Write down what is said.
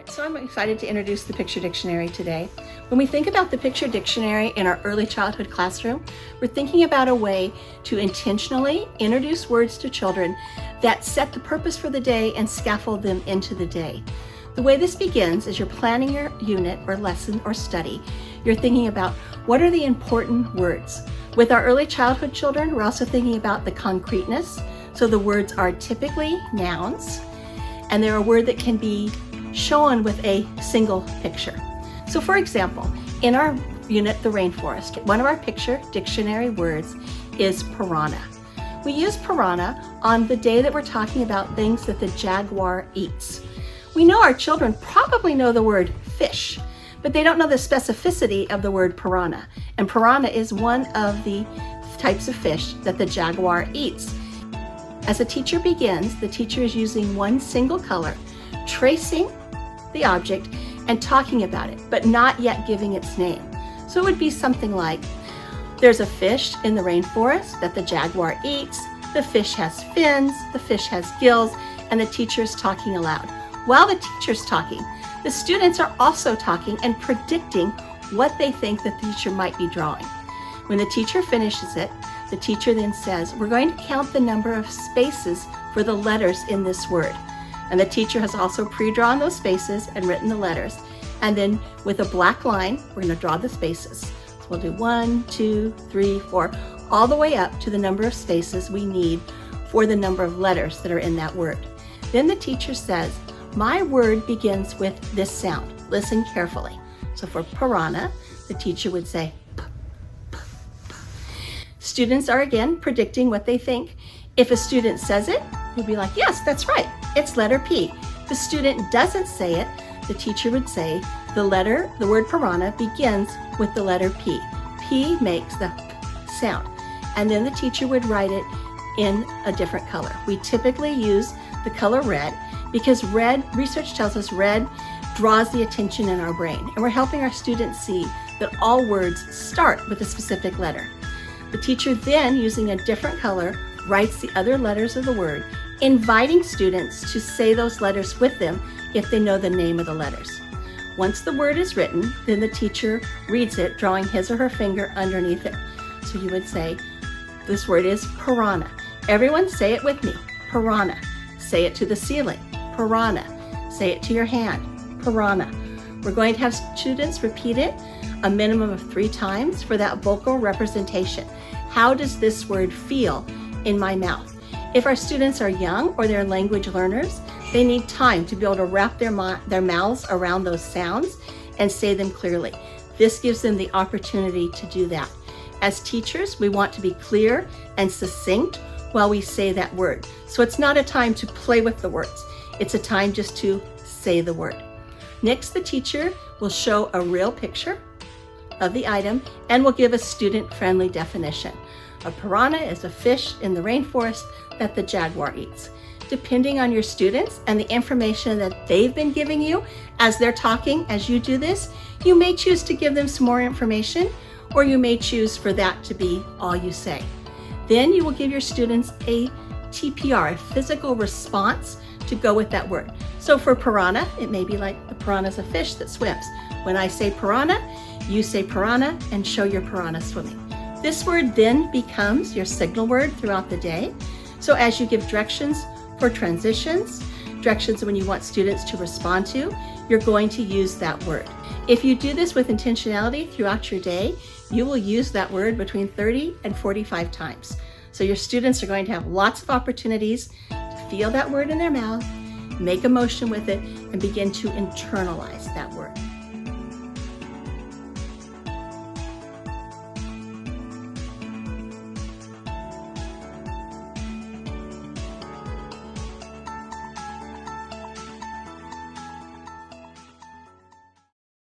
So I'm excited to introduce the picture dictionary today. When we think about the picture dictionary in our early childhood classroom, we're thinking about a way to intentionally introduce words to children that set the purpose for the day and scaffold them into the day. The way this begins is you're planning your unit or lesson or study. You're thinking about what are the important words. With our early childhood children, we're also thinking about the concreteness. So the words are typically nouns, and they're a word that can be shown with a single picture. So for example, in our unit, the rainforest, one of our picture dictionary words is piranha. We use piranha on the day that we're talking about things that the jaguar eats. We know our children probably know the word fish, but they don't know the specificity of the word piranha. And piranha is one of the types of fish that the jaguar eats. As a teacher begins, the teacher is using one single color, tracing the object and talking about it, but not yet giving its name. So it would be something like, there's a fish in the rainforest that the jaguar eats. The fish has fins, the fish has gills, and the teacher is talking aloud. While the teacher's talking, the students are also talking and predicting what they think the teacher might be drawing. When the teacher finishes it, the teacher then says, we're going to count the number of spaces for the letters in this word. And the teacher has also pre-drawn those spaces and written the letters. And then with a black line, we're going to draw the spaces. So we'll do 1, 2, 3, 4, all the way up to the number of spaces we need for the number of letters that are in that word. Then the teacher says, my word begins with this sound. Listen carefully. So for piranha, the teacher would say, p, p, p. Students are again predicting what they think. If a student says it, you'll be like, yes, that's right. It's letter P. If the student doesn't say it, the teacher would say the word piranha begins with the letter P. P makes the P sound. And then the teacher would write it in a different color. We typically use the color red because research tells us red draws the attention in our brain. And we're helping our students see that all words start with a specific letter. The teacher then, using a different color, writes the other letters of the word, inviting students to say those letters with them if they know the name of the letters. Once the word is written, then the teacher reads it, drawing his or her finger underneath it. So you would say, this word is piranha. Everyone say it with me, piranha. Say it to the ceiling, piranha. Say it to your hand, piranha. We're going to have students repeat it a minimum of 3 times for that vocal representation. How does this word feel in my mouth? If our students are young or they're language learners, they need time to be able to wrap their mouths around those sounds and say them clearly. This gives them the opportunity to do that. As teachers, we want to be clear and succinct while we say that word. So it's not a time to play with the words. It's a time just to say the word. Next, the teacher will show a real picture of the item and will give a student-friendly definition. A piranha is a fish in the rainforest that the jaguar eats. Depending on your students and the information that they've been giving you as they're talking, as you do this, you may choose to give them some more information, or you may choose for that to be all you say. Then you will give your students a TPR, a physical response to go with that word. So for piranha, it may be like the piranha is a fish that swims. When I say piranha, you say piranha and show your piranha swimming. This word then becomes your signal word throughout the day. So as you give directions for transitions, directions when you want students to respond to, you're going to use that word. If you do this with intentionality throughout your day, you will use that word between 30 and 45 times. So your students are going to have lots of opportunities to feel that word in their mouth, make a motion with it, and begin to internalize that word.